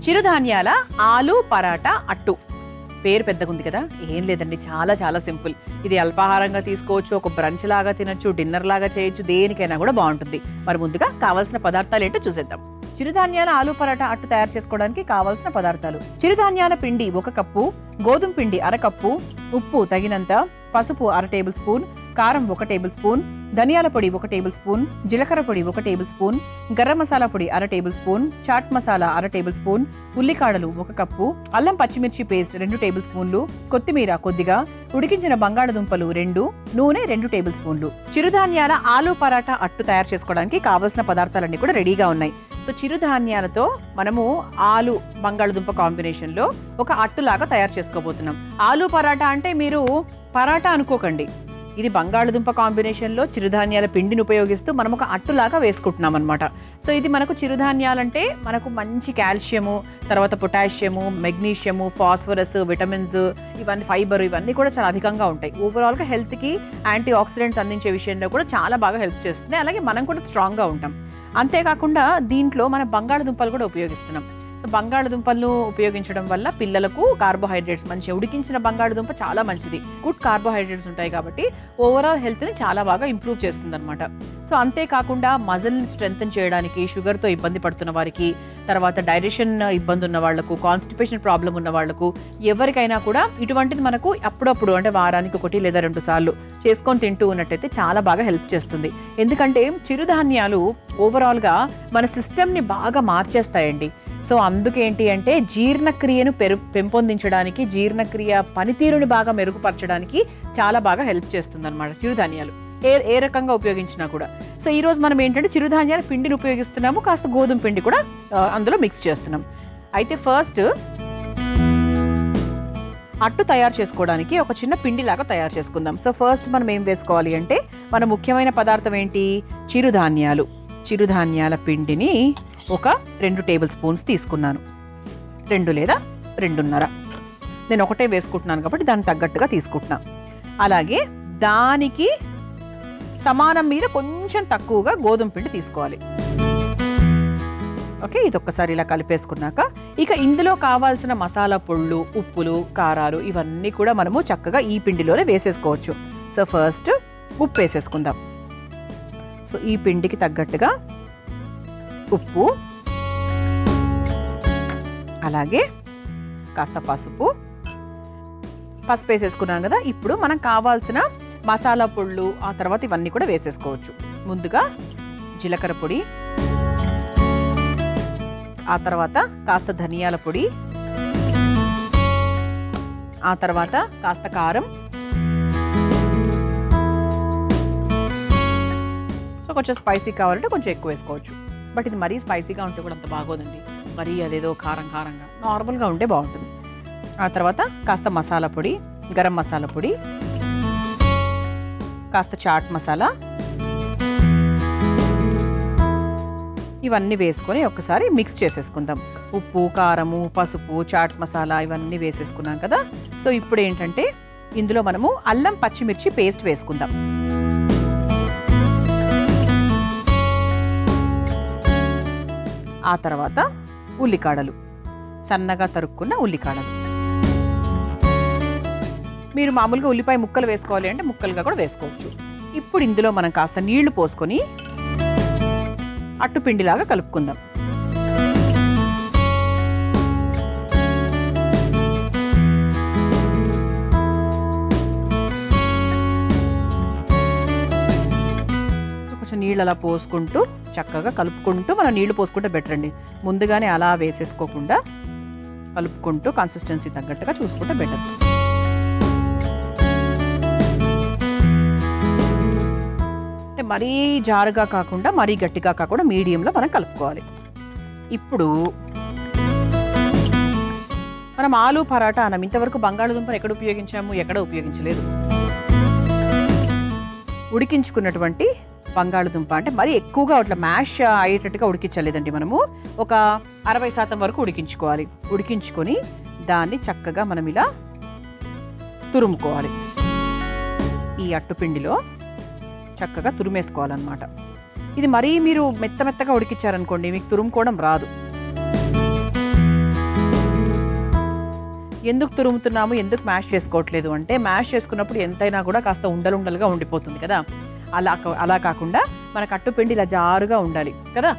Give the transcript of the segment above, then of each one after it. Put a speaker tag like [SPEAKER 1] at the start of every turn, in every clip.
[SPEAKER 1] చిరుధాన్యాల ఆలు పరాటా అట్టు. పేరు పెద్దగా ఉంది కదా, ఏం లేదండి, చాలా చాలా సింపుల్. ఇది అల్పాహారంగా తీసుకోవచ్చు, ఒక బ్రంచ్ లాగా తినొచ్చు, డిన్నర్ లాగా చేయొచ్చు, దేనికైనా కూడా బాగుంటుంది. మరి ముందుగా కావాల్సిన పదార్థాలు ఏంటో చూసేద్దాం. చిరుధాన్యాల ఆలు పరాటా అట్టు తయారు చేసుకోవడానికి కావాల్సిన పదార్థాలు: చిరుధాన్యాల పిండి 1 కప్పు, గోధుమ పిండి 1/2 కప్పు, ఉప్పు తగినంత, పసుపు 1/2 టేబుల్ స్పూన్, కారం 1 టేబుల్ స్పూన్, ధనియాల పొడి 1 టేబుల్ స్పూన్, జీలకర్ర పొడి 1 టేబుల్ స్పూన్, గరం మసాలా పొడి 1/2 tablespoon, chaat masala 1/2 tablespoon, ఉల్లికాడలు 1 కప్పు, అల్లం పచ్చిమిర్చి పేస్ట్ 2 టేబుల్ స్పూన్లు, కొత్తిమీర కొద్దిగా, ఉడికించిన బంగాళదుంపలు 2, నూనె 2 టేబుల్ స్పూన్లు. చిరుధాన్యాల ఆలు పరాటా అట్టు తయారు చేసుకోవడానికి కావాల్సిన పదార్థాలన్నీ కూడా రెడీగా ఉన్నాయి. సో చిరుధాన్యాలతో మనము ఆలు బంగాళదుంప కాంబినేషన్ లో ఒక అట్టులాగా తయారు చేసుకోబోతున్నాం. ఆలు పరాటా అంటే మీరు పరాటా అనుకోకండి, ఇది బంగాళదుంప కాంబినేషన్ లో చిరుధాన్యాల పిండిని ఉపయోగిస్తూ మనం ఒక అట్టులాగా వేసుకుంటున్నాం అనమాట. సో ఇది మనకు చిరుధాన్యాలంటే మనకు మంచి కాల్షియము, తర్వాత పొటాషియము, మెగ్నీషియము, ఫాస్ఫరస్, విటమిన్స్, ఇవన్నీ ఫైబర్, ఇవన్నీ కూడా చాలా అధికంగా ఉంటాయి. ఓవరాల్గా హెల్త్కి యాంటీ ఆక్సిడెంట్స్ అందించే విషయంలో కూడా చాలా బాగా హెల్ప్ చేస్తుంది. అలాగే మనం కూడా స్ట్రాంగ్గా ఉంటాం. అంతేకాకుండా దీంట్లో మన బంగాళదుంపలు కూడా ఉపయోగిస్తున్నాం. సో బంగాళదుంపలను ఉపయోగించడం వల్ల పిల్లలకు కార్బోహైడ్రేట్స్, మంచిగా ఉడికించిన బంగాళదుంప చాలా మంచిది, గుడ్ కార్బోహైడ్రేట్స్ ఉంటాయి కాబట్టి ఓవరాల్ హెల్త్ని చాలా బాగా ఇంప్రూవ్ చేస్తుంది అనమాట. సో అంతేకాకుండా మజిల్ని స్ట్రెంగ్తన్ చేయడానికి, షుగర్తో ఇబ్బంది పడుతున్న వారికి, తర్వాత డైజెషన్ ఇబ్బంది ఉన్న వాళ్లకు, కాన్స్టిపేషన్ ప్రాబ్లం ఉన్న వాళ్లకు, ఎవరికైనా కూడా ఇటువంటిది మనకు అప్పుడప్పుడు అంటే వారానికి 1 లేదా 2 సార్లు చేసుకొని తింటూ ఉన్నట్టయితే చాలా బాగా హెల్ప్ చేస్తుంది. ఎందుకంటే చిరుధాన్యాలు ఓవరాల్గా మన సిస్టమ్ని బాగా మార్చేస్తాయండి. సో అందుకేంటి అంటే జీర్ణక్రియను పెంపొందించడానికి, జీర్ణక్రియ పనితీరుని బాగా మెరుగుపరచడానికి చాలా బాగా హెల్ప్ చేస్తుంది అనమాట చిరుధాన్యాలు, ఏ రకంగా ఉపయోగించినా కూడా. సో ఈరోజు మనం ఏంటంటే చిరుధాన్యాల పిండిని ఉపయోగిస్తున్నాము, కాస్త గోధుమ పిండి కూడా అందులో మిక్స్ చేస్తున్నాం. అయితే ఫస్ట్ అట్టు తయారు చేసుకోవడానికి ఒక చిన్న పిండిలాగా తయారు చేసుకుందాం. సో ఫస్ట్ మనం ఏం వేసుకోవాలి అంటే మన ముఖ్యమైన పదార్థం ఏంటి, చిరుధాన్యాలు. చిరుధాన్యాల పిండిని ఒక 2 టేబుల్ స్పూన్స్ తీసుకున్నాను, 2 లేదా 2.5. నేను ఒకటే వేసుకుంటున్నాను కాబట్టి దానికి తగ్గట్టుగా తీసుకుంటున్నాను. అలాగే దానికి సమానం మీద కొంచెం తక్కువగా గోధుమ పిండి తీసుకోవాలి. ఓకే, ఇది ఒక్కసారి ఇలా కలిపేసుకున్నాక ఇక ఇందులో కావాల్సిన మసాలా పొళ్ళు, ఉప్పులు, కారాలు ఇవన్నీ కూడా మనము చక్కగా ఈ పిండిలోనే వేసేసుకోవచ్చు. సో ఫస్ట్ ఉప్పు వేసేసుకుందాం. సో ఈ పిండికి తగ్గట్టుగా ఉప్పు, అలాగే కాస్త పసుపు వేసేసుకున్నాం కదా. ఇప్పుడు మనం కావాల్సిన మసాలా పొళ్ళు, ఆ తర్వాత ఇవన్నీ కూడా వేసేసుకోవచ్చు. ముందుగా జీలకర్ర పొడి, ఆ తర్వాత కాస్త ధనియాల పొడి, ఆ తర్వాత కాస్త కారం, సో కొంచెం స్పైసీ కావాలంటే కొంచెం ఎక్కువ వేసుకోవచ్చు. బట్ ఇది మరీ స్పైసీగా ఉంటే కూడా అంత బాగోదండి, మరీ అదేదో కారంగా నార్మల్గా ఉంటే బాగుంటుంది. ఆ తర్వాత కాస్త మసాలా పొడి, గరం మసాలా పొడి, కాస్త చాట్ మసాలా, ఇవన్నీ వేసుకొని ఒకసారి మిక్స్ చేసేసుకుందాం. ఉప్పు, కారము, పసుపు, చాట్ మసాలా ఇవన్నీ వేసేసుకున్నాం కదా. సో ఇప్పుడు ఏంటంటే ఇందులో మనము అల్లం పచ్చిమిర్చి పేస్ట్ వేసుకుందాం. ఆ తర్వాత ఉల్లికాడలు, సన్నగా తరుక్కున్న ఉల్లికాడలు. మీరు మామూలుగా ఉల్లిపాయ ముక్కలు వేసుకోవాలి అంటే ముక్కలుగా కూడా వేసుకోవచ్చు. ఇప్పుడు ఇందులో మనం కాస్త నీళ్లు పోసుకొని అట్టుపిండిలాగా కలుపుకుందాం. కొంచెం నీళ్ళు అలా పోసుకుంటూ చక్కగా కలుపుకుంటూ, మనం నీళ్లు పోసుకుంటే బెటర్ అండి. ముందుగానే అలా వేసేసుకోకుండా కలుపుకుంటూ కన్సిస్టెన్సీ తగ్గట్టుగా చూసుకుంటే బెటర్. అంటే మరీ జారుగా కాకుండా మరీ గట్టిగా కాకుండా మీడియంలో మనం కలుపుకోవాలి. ఇప్పుడు మనం ఆలు పరాటా అన్నం, ఇంతవరకు బంగాళదుంపను ఎక్కడ ఉపయోగించాము, ఎక్కడ ఉపయోగించలేదు. ఉడికించుకున్నటువంటి బంగాళదుంప అంటే మరీ ఎక్కువగా అట్లా మ్యాష్ అయ్యేటట్టుగా ఉడికించలేదండి. మనము ఒక 60% వరకు ఉడికించుకోవాలి. ఉడికించుకొని దాన్ని చక్కగా మనం ఇలా తురుముకోవాలి. ఈ అట్టుపిండిలో చక్కగా తురిమేసుకోవాలన్నమాట. ఇది మరీ మీరు మెత్తగా ఉడికించారనుకోండి, మీకు తురుముకోవడం రాదు. ఎందుకు తురుముతున్నాము, ఎందుకు మ్యాష్ చేసుకోవట్లేదు అంటే, మ్యాష్ చేసుకున్నప్పుడు ఎంతైనా కూడా కాస్త ఉండలుండలుగా ఉండిపోతుంది కదా. అలా కాకుండా మనకు అట్టుపిండి ఇలా జారుగా ఉండాలి కదా.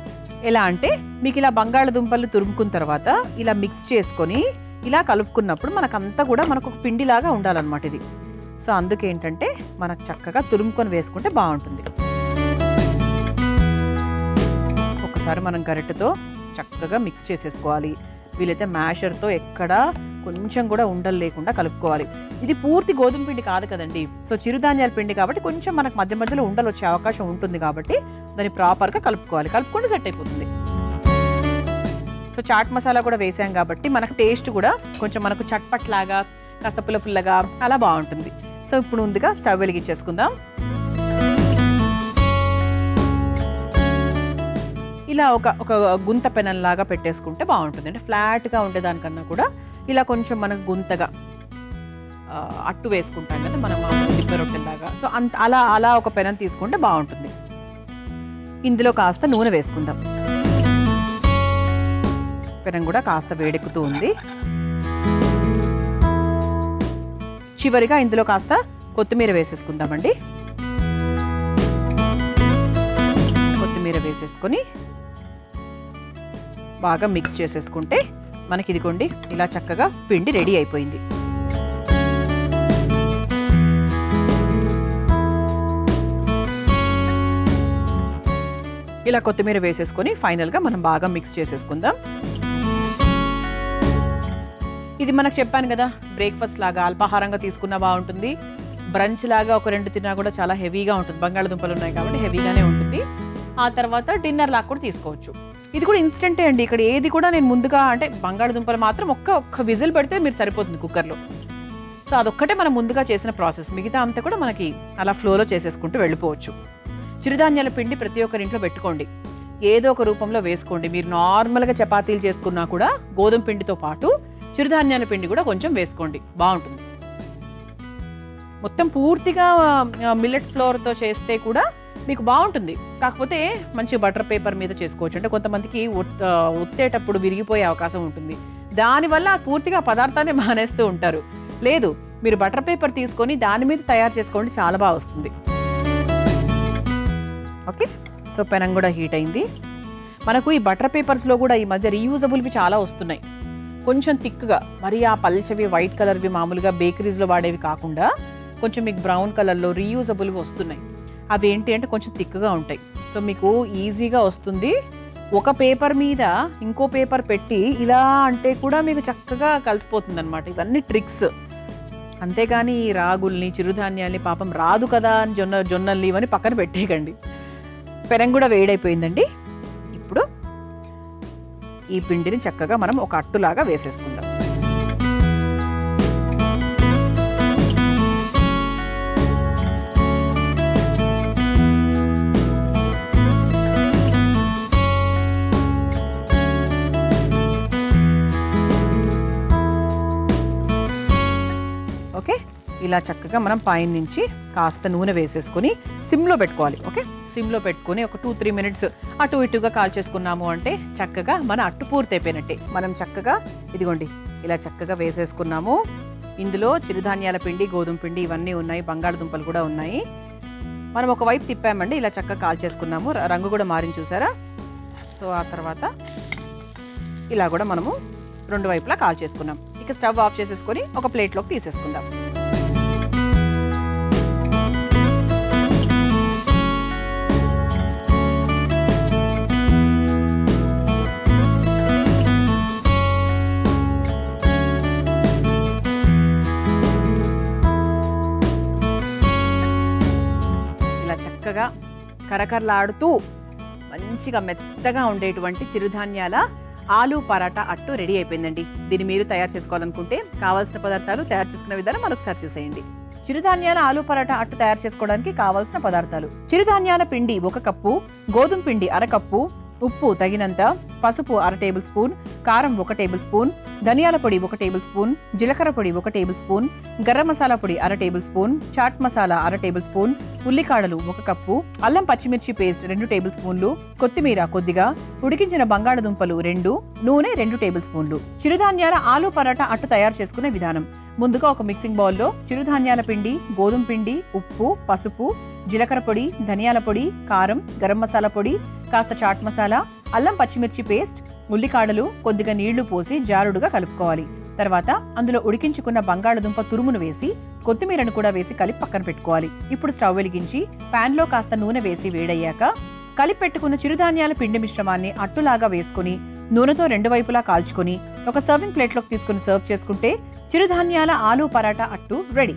[SPEAKER 1] ఎలా అంటే మీకు ఇలా బంగాళదుంపలు తురుముకున్న తర్వాత ఇలా మిక్స్ చేసుకొని ఇలా కలుపుకున్నప్పుడు మనకంతా కూడా మనకు ఒక పిండిలాగా ఉండాలన్నమాట ఇది. సో అందుకేంటంటే మనకు చక్కగా తురుముకొని వేసుకుంటే బాగుంటుంది. ఒకసారి మనం గరిటెతో చక్కగా మిక్స్ చేసేసుకోవాలి. వీలైతే మ్యాషర్తో ఎక్కడా కొంచెం కూడా ఉండలు లేకుండా కలుపుకోవాలి. ఇది పూర్తి గోధుమ పిండి కాదు కదండి, సో చిరుధాన్యాల పిండి కాబట్టి కొంచెం మనకు మధ్య మధ్యలో ఉండలు వచ్చే అవకాశం ఉంటుంది కాబట్టి దాన్ని ప్రాపర్గా కలుపుకోవాలి. కలుపుకుంటే సెట్ అయిపోతుంది. సో చాట్ మసాలా కూడా వేసాం కాబట్టి మనకు టేస్ట్ కూడా కొంచెం మనకు చట్పట్లాగా కాస్త పుల్లగా అలా బాగుంటుంది. సో ఇప్పుడు ముందుగా స్టవ్ వెలిగించేసుకుందాం. ఇలా ఒక గుంత పెనంలాగా పెట్టేసుకుంటే బాగుంటుంది. అంటే ఫ్లాట్గా ఉండేదానికన్నా కూడా ఇలా కొంచెం మనకు గుంతగా అట్టు వేసుకుంటాం కదా మనం దిబ్బ రొట్టెల్లాగా. సో అలా ఒక పెనం తీసుకుంటే బాగుంటుంది. ఇందులో కాస్త నూనె వేసుకుందాం. పెనం కూడా కాస్త వేడెక్కుతూ ఉంది. చివరిగా ఇందులో కాస్త కొత్తిమీర వేసేసుకుందామండి. కొత్తిమీర వేసేసుకొని బాగా మిక్స్ చేసేసుకుంటే మనకి ఇదిగోండి ఇలా చక్కగా పిండి రెడీ అయిపోయింది. ఇలా కొత్తిమీర వేసేసుకొని ఫైనల్గా మనం బాగా మిక్స్ చేసేసుకుందాం. ఇది మనకు చెప్పాను కదా, బ్రేక్ఫాస్ట్ లాగా అల్పాహారంగా తీసుకున్నా బాగుంటుంది. బ్రంచ్ లాగా ఒక 2 తిన్నా కూడా చాలా హెవీగా ఉంటుంది. బంగాళదుంపలు ఉన్నాయి కాబట్టి హెవీగానే ఉంటుంది. ఆ తర్వాత డిన్నర్ లాగా కూడా తీసుకోవచ్చు. ఇది కూడా ఇన్స్టెంటే అండి. ఇక్కడ ఏది కూడా నేను ముందుగా అంటే బంగాళదుంపలు మాత్రం ఒక్క విజిల్ పెడితే మీరు సరిపోతుంది కుక్కర్లో. సో అదొక్కటే మనం ముందుగా చేసిన ప్రాసెస్. మిగతా అంతా కూడా మనకి అలా ఫ్లోలో చేసేసుకుంటూ వెళ్ళిపోవచ్చు. చిరుధాన్యాల పిండి ప్రతి ఒక్కరి ఇంట్లో పెట్టుకోండి. ఏదో ఒక రూపంలో వేసుకోండి. మీరు నార్మల్గా చపాతీలు చేసుకున్నా కూడా గోధుమ పిండితో పాటు చిరుధాన్యాల పిండి కూడా కొంచెం వేసుకోండి, బాగుంటుంది. మొత్తం పూర్తిగా మిల్లెట్ ఫ్లోర్తో చేస్తే కూడా మీకు బాగుంటుంది. కాకపోతే మంచి బటర్ పేపర్ మీద చేసుకోవచ్చు. అంటే కొంతమందికి ఒత్తేటప్పుడు విరిగిపోయే అవకాశం ఉంటుంది. దానివల్ల పూర్తిగా పదార్థాన్ని మానేస్తూ ఉంటారు. లేదు, మీరు బటర్ పేపర్ తీసుకొని దాని మీద తయారు చేసుకోండి, చాలా బాగా వస్తుంది. ఓకే, సో పెనం కూడా హీట్ అయింది. మనకు ఈ బటర్ పేపర్స్లో కూడా ఈ మధ్య రీయూజబుల్వి చాలా వస్తున్నాయి. కొంచెం థిక్గా, మరి ఆ పల్చవి వైట్ కలర్వి మామూలుగా బేకరీస్లో వాడేవి కాకుండా కొంచెం మీకు బ్రౌన్ కలర్లో రీయూజబుల్వి వస్తున్నాయి. అవి ఏంటి అంటే కొంచెం థిక్గా ఉంటాయి. సో మీకు ఈజీగా వస్తుంది. ఒక పేపర్ మీద ఇంకో పేపర్ పెట్టి ఇలా అంటే కూడా మీకు చక్కగా కలిసిపోతుంది అనమాట. ఇవన్నీ ట్రిక్స్. అంతేగాని ఈ రాగుల్ని చిరుధాన్యాల్ని పాపం రాదు కదా అని జొన్నల్ని ఇవన్నీ పక్కన పెట్టేయకండి. పెనం కూడా వేడైపోయిందండి. ఇప్పుడు ఈ పిండిని చక్కగా మనం ఒక అట్టులాగా వేసేసుకుందాం. ఓకే, ఇలా చక్కగా మనం పైన నుంచి కాస్త నూనె వేసేసుకొని సిమ్లో పెట్టుకోవాలి. ఓకే, సిమ్లో పెట్టుకొని ఒక 2-3 మినిట్స్ అటు ఇటుగా కాల్చేసుకున్నాము అంటే చక్కగా మన అట్టు పూర్తి అయిపోయినట్టే. మనం చక్కగా ఇదిగోండి ఇలా చక్కగా వేసేసుకున్నాము. ఇందులో చిరుధాన్యాల పిండి, గోధుమ పిండి ఇవన్నీ ఉన్నాయి, బంగాళదుంపలు కూడా ఉన్నాయి. మనం ఒకవైపు తిప్పామండి, ఇలా చక్కగా కాల్చేసుకున్నాము. రంగు కూడా మారింది చూసారా. సో ఆ తర్వాత ఇలా కూడా మనము 2 వైపులా కాల్చేసుకున్నాం. ఇక స్టవ్ ఆఫ్ చేసేసుకొని ఒక ప్లేట్లోకి తీసేసుకుందాం. ఇలా చక్కగా కరకరలాడుతూ మంచిగా మెత్తగా ఉండేటువంటి చిరుధాన్యాల ఆలు పరాటా అట్టు రెడీ అయిపోయిందండి. దీన్ని మీరు తయారు చేసుకోవాలనుకుంటే కావాల్సిన పదార్థాలు, తయారు చేసుకునే విధానం మనొకసారి చూసేయండి. చిరుధాన్యాల ఆలు పరాటా అట్టు తయారు చేసుకోవడానికి కావాల్సిన పదార్థాలు: చిరుధాన్యాల పిండి 1 కప్పు, గోధుమ పిండి 1/2 కప్పు, ఉప్పు తగినంత, పసుపు 1/2 టేబుల్ స్పూన్, కారం 1 టేబుల్ స్పూన్, ధనియాల పొడి 1 టేబుల్ స్పూన్, జీలకర్ర పొడి 1 టేబుల్ స్పూన్, గరం మసాలా పొడి 1/2 tablespoon, chaat masala 1/2 tablespoon, ఉల్లికాడలు 1 కప్పు, అల్లం పచ్చిమిర్చి పేస్ట్ 2 టేబుల్ స్పూన్లు, కొత్తిమీర కొద్దిగా, ఉడికించిన బంగాళదుంపలు 2, నూనె 2 టేబుల్ స్పూన్లు. చిరుధాన్యాల ఆలు పరాటా అట్టు తయారు చేసుకునే విధానం. ముందుగా ఒక మిక్సింగ్ బౌల్లో చిరుధాన్యాల పిండి, గోధుమ పిండి, ఉప్పు, పసుపు, జీలకర్ర పొడి, ధనియాల పొడి, కారం, గరం మసాలా పొడి, కాస్త చాట్ మసాలా, అల్లం పచ్చిమిర్చి పేస్ట్, ఉల్లికాడలు, కొద్దిగా నీళ్లు పోసి జారుడుగా కలుపుకోవాలి. తర్వాత అందులో ఉడికించుకున్న బంగాళదుంప తురుమును వేసి కొత్తిమీరను కూడా వేసి కలిపి పక్కన పెట్టుకోవాలి. ఇప్పుడు స్టవ్ వెలిగించి పాన్ లో కాస్త నూనె వేసి వేడయ్యాక కలిపి పెట్టుకున్న చిరుధాన్యాల పిండి మిశ్రమాన్ని అట్టులాగా వేసుకుని నూనెతో 2 వైపులా కాల్చుకొని ఒక సర్వింగ్ ప్లేట్లోకి తీసుకుని సర్వ్ చేసుకుంటే చిరుధాన్యాల ఆలు పరాటా అట్టు రెడీ.